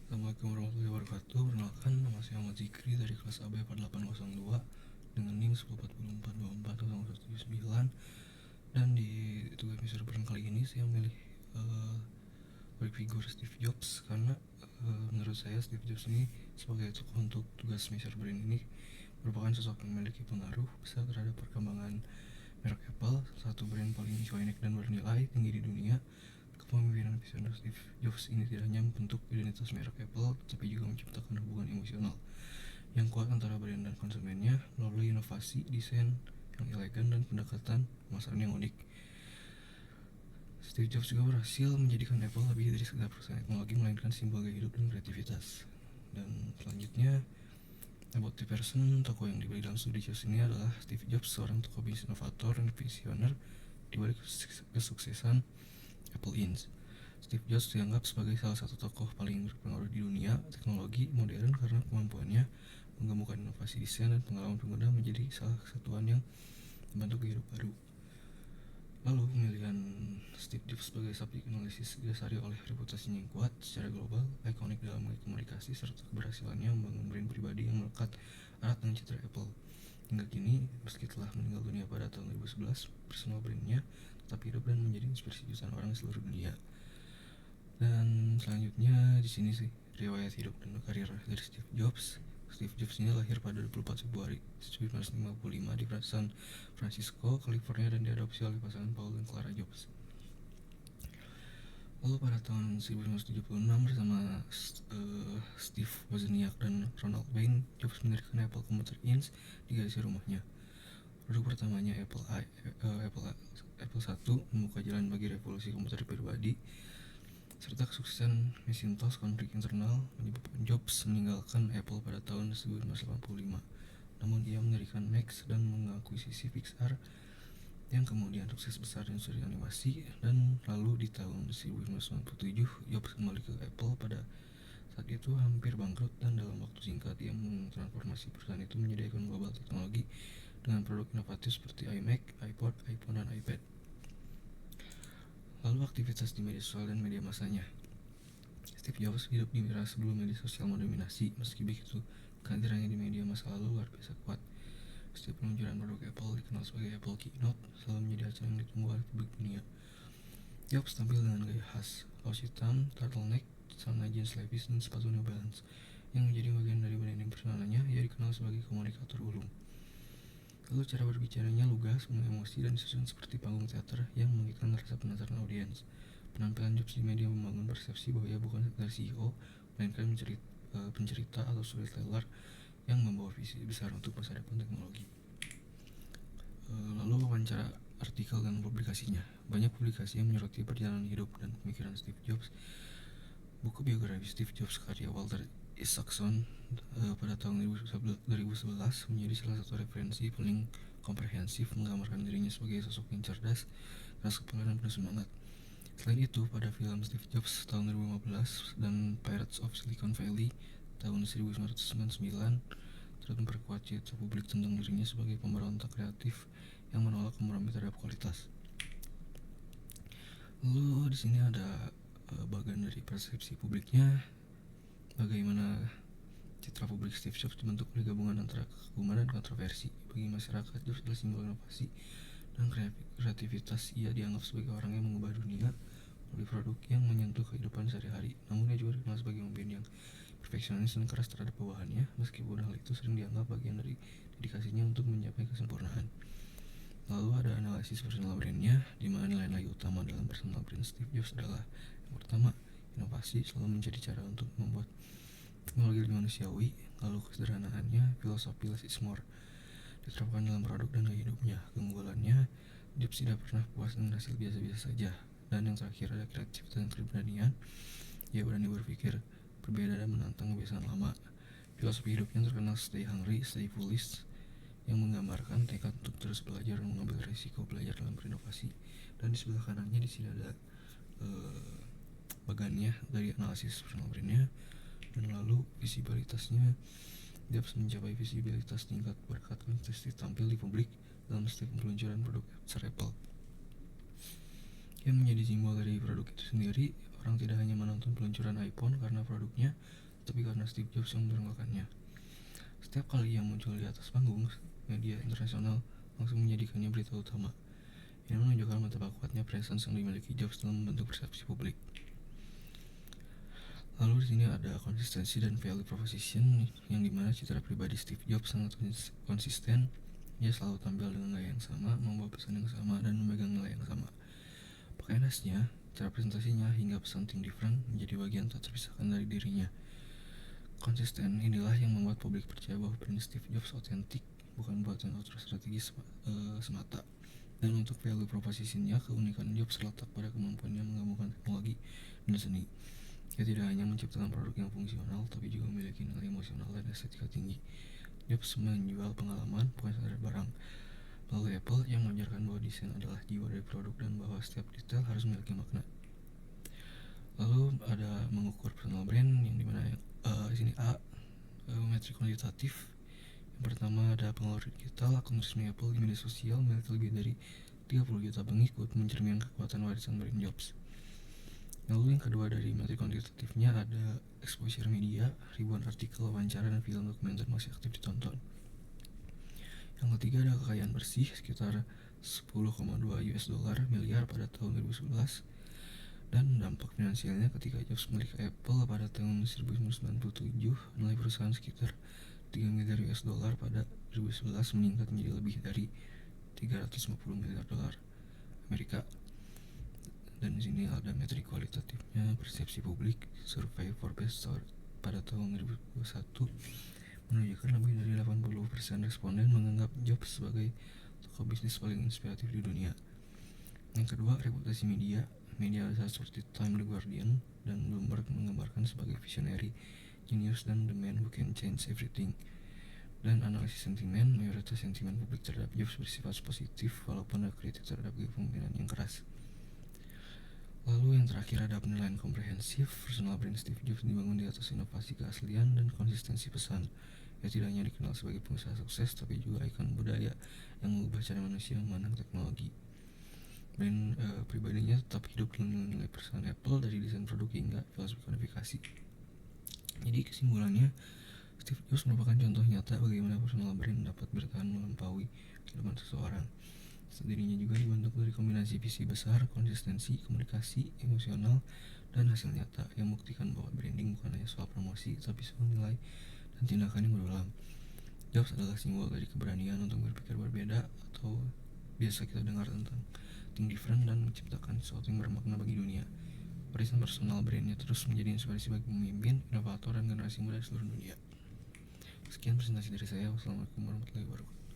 Assalamualaikum warahmatullahi wabarakatuh. Perkenalkan, nama saya Ahmad Zikri dari kelas AB 4802 dengan NIM 1044240179. Dan di tugas episode kali ini saya memilih balik figur Steve Jobs karena menurut saya Steve Jobs ini sebagai tokoh untuk tugas Mr. Brain ini merupakan sosok yang memiliki pengaruh besar terhadap perkembangan merek Apple, satu brand paling ikonik dan bernilai tinggi di dunia. Kepemimpinan visioner Steve Jobs ini tidak hanya membentuk identitas merek Apple, tapi juga menciptakan hubungan emosional yang kuat antara brand dan konsumennya melalui inovasi, desain yang elegan, dan pendekatan pemasaran yang unik. Steve Jobs juga berhasil menjadikan Apple lebih dari sekedar perusahaan teknologi, melainkan simbol gaya hidup dan kreativitas. Dan selanjutnya, about the person, tokoh yang dibalik dalam studi Jobs ini adalah Steve Jobs, seorang tokoh bisnis inovator dan visioner di balik kesuksesan Apple Inc. Steve Jobs dianggap sebagai salah satu tokoh paling berpengaruh di dunia teknologi modern karena kemampuannya menggabungkan inovasi desain dan pengalaman pengguna menjadi salah kesatuan yang membentuk gaya hidup baru. Lalu pemilihan Steve Jobs sebagai subjek analisis didasari oleh reputasinya yang kuat secara global, ikonik dalam komunikasi, serta keberhasilannya membangun brand pribadi yang melekat erat dengan citra Apple. Hingga kini, meski telah meninggal dunia pada tahun 2011, personal brandnya tetap hidup dan menjadi inspirasi jutaan orang di seluruh dunia. Dan selanjutnya di sini sih riwayat hidup dan karir dari Steve Jobs. Steve Jobs ini lahir pada 24 Februari 1955 di San Francisco, California, dan diadopsi oleh pasangan Paul dan Clara Jobs. Lalu pada tahun 1976 bersama Steve Wozniak dan Ronald Wayne, Jobs mendirikan Apple Computer Inc. di garasi rumahnya. Produk pertamanya Apple I 1 membuka jalan bagi revolusi komputer pribadi, serta kesuksesan Macintosh. Konflik internal menyebabkan Jobs meninggalkan Apple pada tahun 1985. Namun ia mendirikan Mac dan mengakuisisi Pixar yang kemudian sukses besar di industri animasi. Dan lalu di tahun 1997 Jobs kembali ke Apple. Pada saat itu hampir bangkrut, dan dalam waktu singkat ia mentransformasi perusahaan itu menjadi ikon global teknologi dengan produk inovatif seperti iMac, iPod, iPhone, dan iPad. Lalu aktivitas di media sosial dan media masanya. Steve Jobs hidup di era sebelum media sosial mendominasi. Meski begitu, kehadirannya di media masa lalu luar biasa kuat. Setiap peluncuran produk Apple, dikenal sebagai Apple Keynote, selalu menjadi acara yang ditunggu oleh publik dunia. Jobs tampil dengan gaya khas, kaos hitam, turtleneck, celana jeans levis, dan sepatu New Balance. Yang menjadi bagian dari branding personalnya, ia dikenal sebagai komunikator ulung. Lalu cara berbicaranya lugas, penuh emosi, dan disusun seperti panggung teater yang menggigitkan rasa penasaran audiens. Penampilan Jobs di media membangun persepsi bahwa ia bukan sekedar CEO, melainkan pencerita atau storyteller yang membawa visi besar untuk masa depan teknologi. Lalu wawancara, artikel, dan publikasinya. Banyak publikasi yang menyoroti perjalanan hidup dan pemikiran Steve Jobs. Buku biografi Steve Jobs karya Walter Isaacson pada tahun 2011 menjadi salah satu referensi paling komprehensif, menggambarkan dirinya sebagai sosok yang cerdas, keras kepala, dan penuh semangat. Selain itu, pada film Steve Jobs tahun 2015 dan Pirates of Silicon Valley tahun 1999 terus memperkuat citra publik tentang dirinya sebagai pemberontak kreatif yang menolak kompromi terhadap kualitas. Lalu di sini ada bagian dari persepsi publiknya, bagaimana citra publik Steve Jobs dibentuk dari gabungan antara kekaguman dan kontroversi. Bagi masyarakat, Jobs adalah simbol inovasi dan kreativitas. Ia dianggap sebagai orang yang mengubah dunia melalui produk yang menyentuh kehidupan sehari-hari. Namun ia juga dikenal sebagai pemimpin yang perfeksionis dan keras terhadap bawahannya, meskipun hal itu sering dianggap bagian dari dedikasinya untuk mencapai kesempurnaan. Lalu ada analisis personal brandnya, di mana nilai-nilai utama dalam personal brand Steve Jobs adalah: yang pertama, inovasi, selalu mencari cara untuk membuat teknologi lebih manusiawi. Lalu kesederhanaannya, filosofi less is more, diterapkan dalam produk dan gaya hidupnya. Keunggulannya, Jobs tidak pernah puas dengan hasil biasa-biasa saja. Dan yang terakhir ada kreativitas dan keberanian. Ia berani berpikir berbeda dan menantang kebiasaan lama. Filosofi hidupnya terkenal stay hungry, stay foolish, yang menggambarkan tekad untuk terus belajar dan mengambil risiko belajar dalam berinovasi. Dan di sebelah kanannya di sini ada bagannya dari analisis personal brandnya. Dan lalu visibilitasnya, Jobs mencapai visibilitas tingkat berkat konsisten tampil di publik dalam setiap peluncuran produk Apple. Yang menjadi simbol dari produk itu sendiri, orang tidak hanya menonton peluncuran iPhone karena produknya, tapi karena Steve Jobs yang memperkenalkannya. Setiap kali ia muncul di atas panggung, media internasional langsung menjadikannya berita utama. Ini menunjukkan betapa kuatnya presence yang dimiliki Jobs dalam membentuk persepsi publik. Lalu di sini ada konsistensi dan value proposition, yang dimana citra pribadi Steve Jobs sangat konsisten. Dia selalu tampil dengan gaya yang sama, membawa pesan yang sama, dan memegang nilai yang sama. Pakaian khasnya, cara presentasinya, hingga pesan think different menjadi bagian tak terpisahkan dari dirinya. Konsisten inilah yang membuat publik percaya bahwa brand Steve Jobs otentik, bukan buatan outsource strategis semata. Dan untuk value propositionnya, keunikan Jobs terletak pada kemampuannya menggabungkan teknologi dan seni. Dia tidak hanya menciptakan produk yang fungsional, tapi juga memiliki nilai emosional dan estetika tinggi. Jobs menjual pengalaman, bukan sekedar barang. Lalu Apple yang mengajarkan bahwa desain adalah jiwa dari produk dan bahwa setiap detail harus memiliki makna. Lalu ada mengukur personal brand, yang dimana di sini A, metrik kuantitatif. Yang pertama ada pengeluaran digital. Akun resmi Apple di media sosial memiliki lebih dari 30 juta pengikut, mencerminkan kekuatan warisan brand Jobs. Lalu yang kedua dari metrik kuantitatifnya ada exposure media, ribuan artikel, wawancara, dan film dokumenter masih aktif ditonton. Yang ketiga ada kekayaan bersih, sekitar 10,2 US dollar miliar pada tahun 2011. Dan dampak finansialnya ketika Jobs memiliki Apple pada tahun 1997, nilai perusahaan sekitar 3 miliar US dollar pada 2011 meningkat menjadi lebih dari 350 miliar dolar Amerika. Dan di sini ada metrik kualitatifnya, persepsi publik. Survei Forbes pada tahun 2021 menunjukkan lebih dari 80% responden menganggap Jobs sebagai tokoh bisnis paling inspiratif di dunia. Yang kedua, reputasi media. Media seperti Time, The Guardian, dan Bloomberg menggambarkan sebagai visionary, genius, dan the man who can change everything. Dan analisis sentimen, mayoritas sentimen publik terhadap Jobs bersifat positif walaupun ada kritik terhadap kepemimpinan yang keras. Lalu yang terakhir ada penilaian komprehensif. Personal brand Steve Jobs dibangun di atas inovasi, keaslian, dan konsistensi pesan. Ia tidak hanya dikenal sebagai pengusaha sukses, tapi juga ikon budaya yang mengubah cara manusia memandang teknologi. Brand pribadinya tetap hidup dengan nilai perusahaan Apple, dari desain produk hingga filosofi kodifikasi. Jadi kesimpulannya, Steve Jobs merupakan contoh nyata bagaimana personal brand dapat bertahan melampaui kehidupan seseorang. Dirinya juga dibentuk dari kombinasi visi besar, konsistensi, komunikasi, emosional, dan hasil nyata yang membuktikan bahwa branding bukan hanya soal promosi, tapi soal nilai dan tindakan yang berulang. Jobs adalah simbol dari keberanian untuk berpikir berbeda, atau biasa kita dengar tentang think different, dan menciptakan sesuatu yang bermakna bagi dunia. Warisan personal brandnya terus menjadi inspirasi bagi pemimpin, inovator, dan generasi muda di seluruh dunia. Sekian presentasi dari saya. Wassalamualaikum warahmatullahi wabarakatuh.